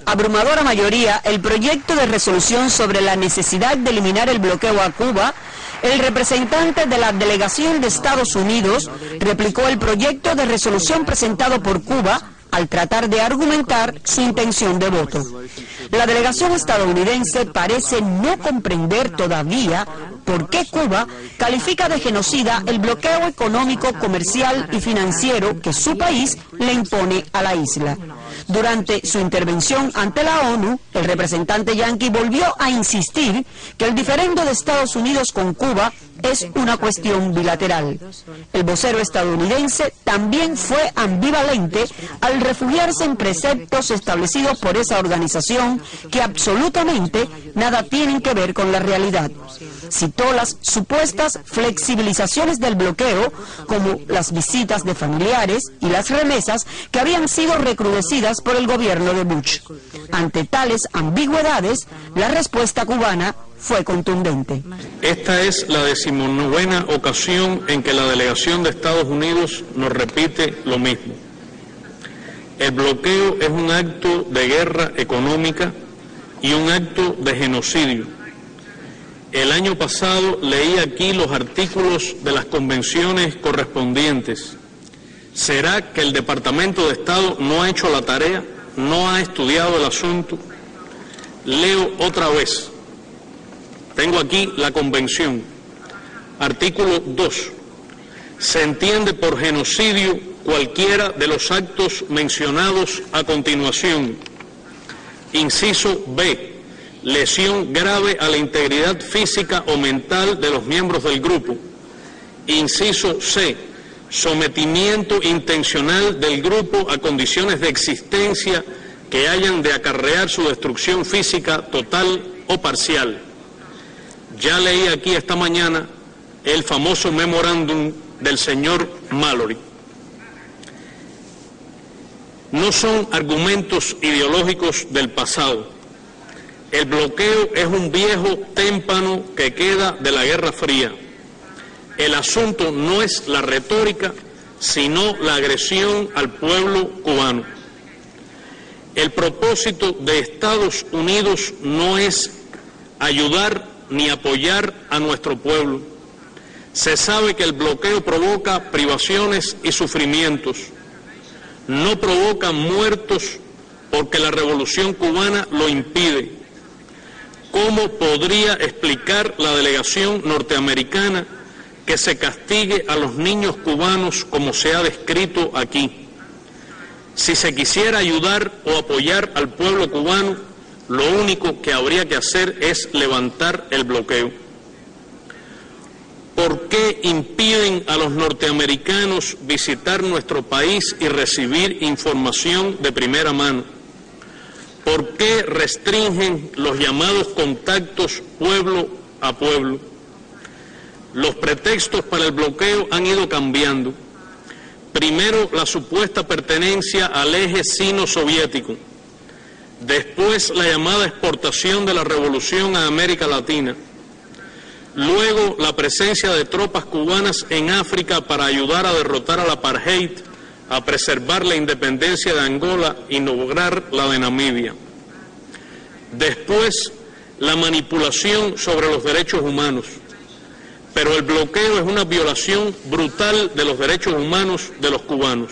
abrumadora mayoría el proyecto de resolución sobre la necesidad de eliminar el bloqueo a Cuba, el representante de la delegación de Estados Unidos replicó el proyecto de resolución presentado por Cuba al tratar de argumentar su intención de voto. La delegación estadounidense parece no comprender todavía por qué Cuba califica de genocida el bloqueo económico, comercial y financiero que su país le impone a la isla. Durante su intervención ante la ONU, el representante yanqui volvió a insistir que el diferendo de Estados Unidos con Cuba es una cuestión bilateral. El vocero estadounidense también fue ambivalente al refugiarse en preceptos establecidos por esa organización que absolutamente nada tienen que ver con la realidad. Citó las supuestas flexibilizaciones del bloqueo, como las visitas de familiares y las remesas que habían sido recrudecidas por el gobierno de Bush. Ante tales ambigüedades, la respuesta cubana fue contundente. Esta es la 19ª ocasión en que la delegación de Estados Unidos nos repite lo mismo. El bloqueo es un acto de guerra económica y un acto de genocidio. El año pasado leí aquí los artículos de las convenciones correspondientes. ¿Será que el Departamento de Estado no ha hecho la tarea, no ha estudiado el asunto? Leo otra vez. Tengo aquí la convención. Artículo 2. Se entiende por genocidio cualquiera de los actos mencionados a continuación. Inciso B. Lesión grave a la integridad física o mental de los miembros del grupo. Inciso C. Sometimiento intencional del grupo a condiciones de existencia que hayan de acarrear su destrucción física total o parcial. Ya leí aquí esta mañana el famoso memorándum del señor Mallory. No son argumentos ideológicos del pasado. El bloqueo es un viejo témpano que queda de la Guerra Fría. El asunto no es la retórica, sino la agresión al pueblo cubano. El propósito de Estados Unidos no es ayudar ni apoyar a nuestro pueblo. Se sabe que el bloqueo provoca privaciones y sufrimientos. No provoca muertos porque la revolución cubana lo impide. ¿Cómo podría explicar la delegación norteamericana que se castigue a los niños cubanos como se ha descrito aquí? Si se quisiera ayudar o apoyar al pueblo cubano, lo único que habría que hacer es levantar el bloqueo. ¿Por qué impiden a los norteamericanos visitar nuestro país y recibir información de primera mano? ¿Por qué restringen los llamados contactos pueblo a pueblo? Los pretextos para el bloqueo han ido cambiando. Primero, la supuesta pertenencia al eje sino-soviético. Después, la llamada exportación de la revolución a América Latina. Luego, la presencia de tropas cubanas en África para ayudar a derrotar al apartheid, a preservar la independencia de Angola y lograr la de Namibia. Después, la manipulación sobre los derechos humanos. Pero el bloqueo es una violación brutal de los derechos humanos de los cubanos.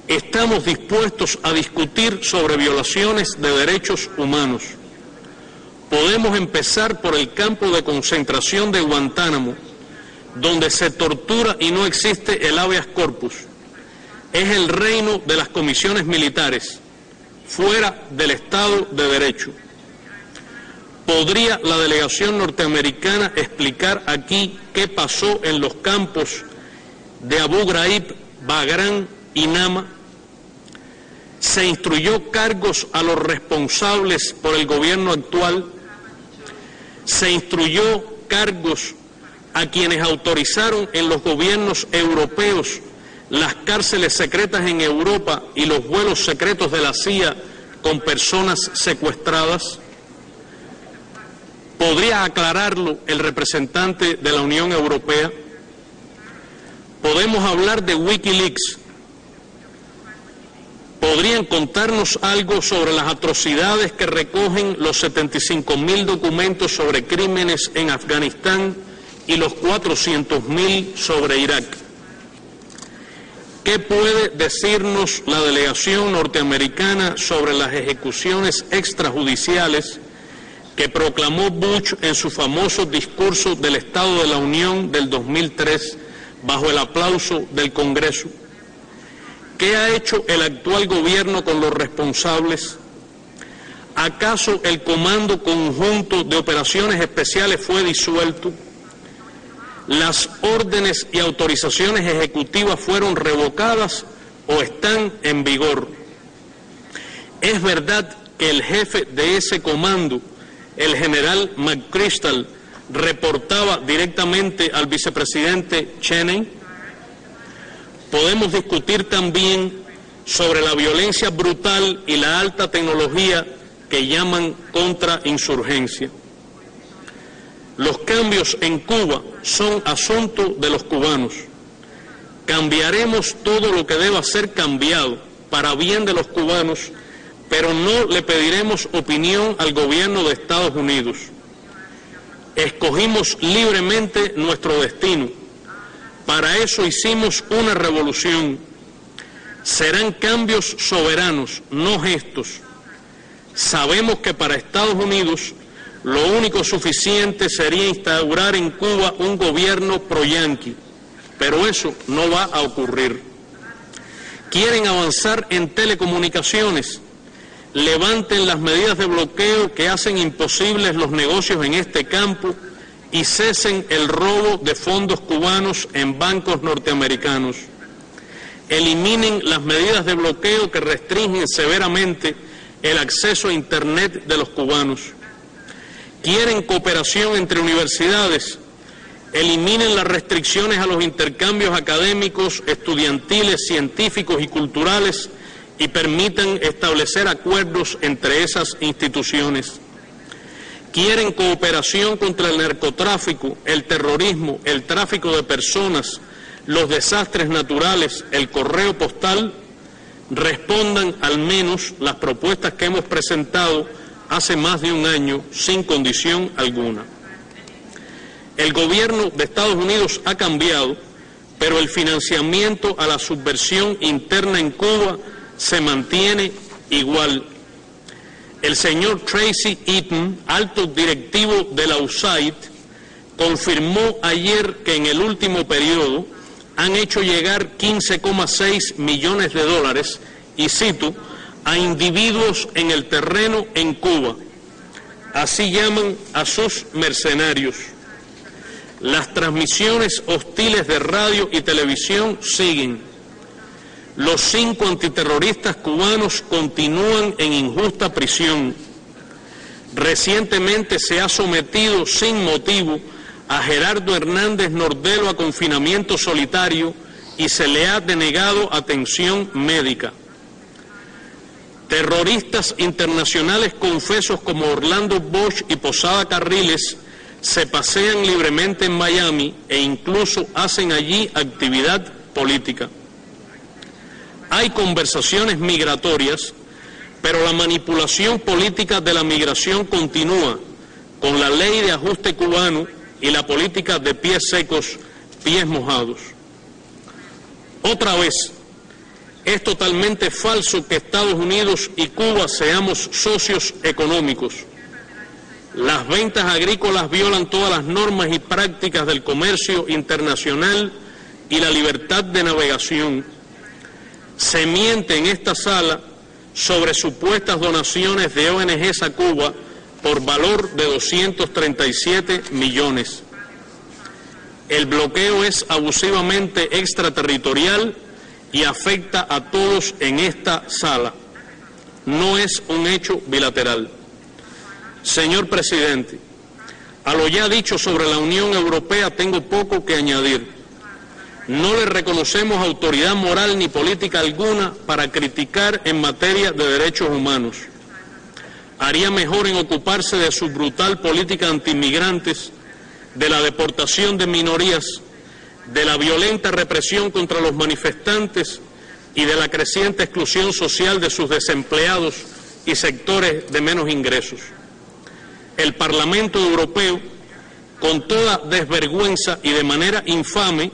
Estamos dispuestos a discutir sobre violaciones de derechos humanos. Podemos empezar por el campo de concentración de Guantánamo, donde se tortura y no existe el habeas corpus. Es el reino de las comisiones militares, fuera del Estado de Derecho. ¿Podría la delegación norteamericana explicar aquí qué pasó en los campos de Abu Ghraib, Bagrán y Nama? ¿Se instruyó cargos a los responsables por el gobierno actual? ¿Se instruyó cargos a quienes autorizaron en los gobiernos europeos las cárceles secretas en Europa y los vuelos secretos de la CIA con personas secuestradas? ¿Podría aclararlo el representante de la Unión Europea? Podemos hablar de Wikileaks. ¿Podrían contarnos algo sobre las atrocidades que recogen los 75.000 documentos sobre crímenes en Afganistán y los 400.000 sobre Irak? ¿Qué puede decirnos la delegación norteamericana sobre las ejecuciones extrajudiciales que proclamó Bush en su famoso discurso del Estado de la Unión del 2003 bajo el aplauso del Congreso? ¿Qué ha hecho el actual gobierno con los responsables? ¿Acaso el Comando Conjunto de Operaciones Especiales fue disuelto? ¿Las órdenes y autorizaciones ejecutivas fueron revocadas o están en vigor? ¿Es verdad que el jefe de ese comando, el general McChrystal, reportaba directamente al vicepresidente Cheney? Podemos discutir también sobre la violencia brutal y la alta tecnología que llaman contrainsurgencia. Los cambios en Cuba son asunto de los cubanos. Cambiaremos todo lo que deba ser cambiado para bien de los cubanos, pero no le pediremos opinión al gobierno de Estados Unidos. Escogimos libremente nuestro destino. Para eso hicimos una revolución. Serán cambios soberanos, no gestos. Sabemos que para Estados Unidos lo único suficiente sería instaurar en Cuba un gobierno pro-yanqui, pero eso no va a ocurrir. ¿Quieren avanzar en telecomunicaciones? Levanten las medidas de bloqueo que hacen imposibles los negocios en este campo y cesen el robo de fondos cubanos en bancos norteamericanos. Eliminen las medidas de bloqueo que restringen severamente el acceso a Internet de los cubanos. ¿Quieren cooperación entre universidades? Eliminen las restricciones a los intercambios académicos, estudiantiles, científicos y culturales y permitan establecer acuerdos entre esas instituciones. ¿Quieren cooperación contra el narcotráfico, el terrorismo, el tráfico de personas, los desastres naturales, el correo postal? Respondan al menos las propuestas que hemos presentado hace más de un año sin condición alguna. El gobierno de Estados Unidos ha cambiado, pero el financiamiento a la subversión interna en Cuba se mantiene igual. El señor Tracy Eaton, alto directivo de la USAID, confirmó ayer que en el último periodo han hecho llegar 15,6 millones de dólares, y cito, a individuos en el terreno en Cuba. Así llaman a sus mercenarios. Las transmisiones hostiles de radio y televisión siguen. Los 5 antiterroristas cubanos continúan en injusta prisión. Recientemente se ha sometido sin motivo a Gerardo Hernández Nordelo a confinamiento solitario y se le ha denegado atención médica. Terroristas internacionales confesos como Orlando Bosch y Posada Carriles se pasean libremente en Miami e incluso hacen allí actividad política. Hay conversaciones migratorias, pero la manipulación política de la migración continúa con la ley de ajuste cubano y la política de pies secos, pies mojados. Otra vez, es totalmente falso que Estados Unidos y Cuba seamos socios económicos. Las ventas agrícolas violan todas las normas y prácticas del comercio internacional y la libertad de navegación. Se miente en esta sala sobre supuestas donaciones de ONGs a Cuba por valor de 237 millones. El bloqueo es abusivamente extraterritorial y afecta a todos en esta sala. No es un hecho bilateral. Señor presidente, a lo ya dicho sobre la Unión Europea tengo poco que añadir. No le reconocemos autoridad moral ni política alguna para criticar en materia de derechos humanos. Haría mejor en ocuparse de su brutal política antiinmigrantes, de la deportación de minorías, de la violenta represión contra los manifestantes y de la creciente exclusión social de sus desempleados y sectores de menos ingresos. El Parlamento Europeo, con toda desvergüenza y de manera infame,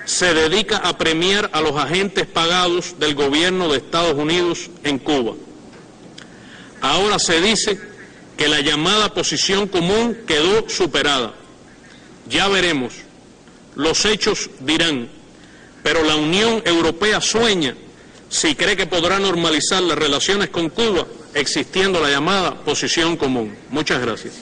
se dedica a premiar a los agentes pagados del gobierno de Estados Unidos en Cuba. Ahora se dice que la llamada posición común quedó superada. Ya veremos, los hechos dirán, pero la Unión Europea sueña si cree que podrá normalizar las relaciones con Cuba existiendo la llamada posición común. Muchas gracias.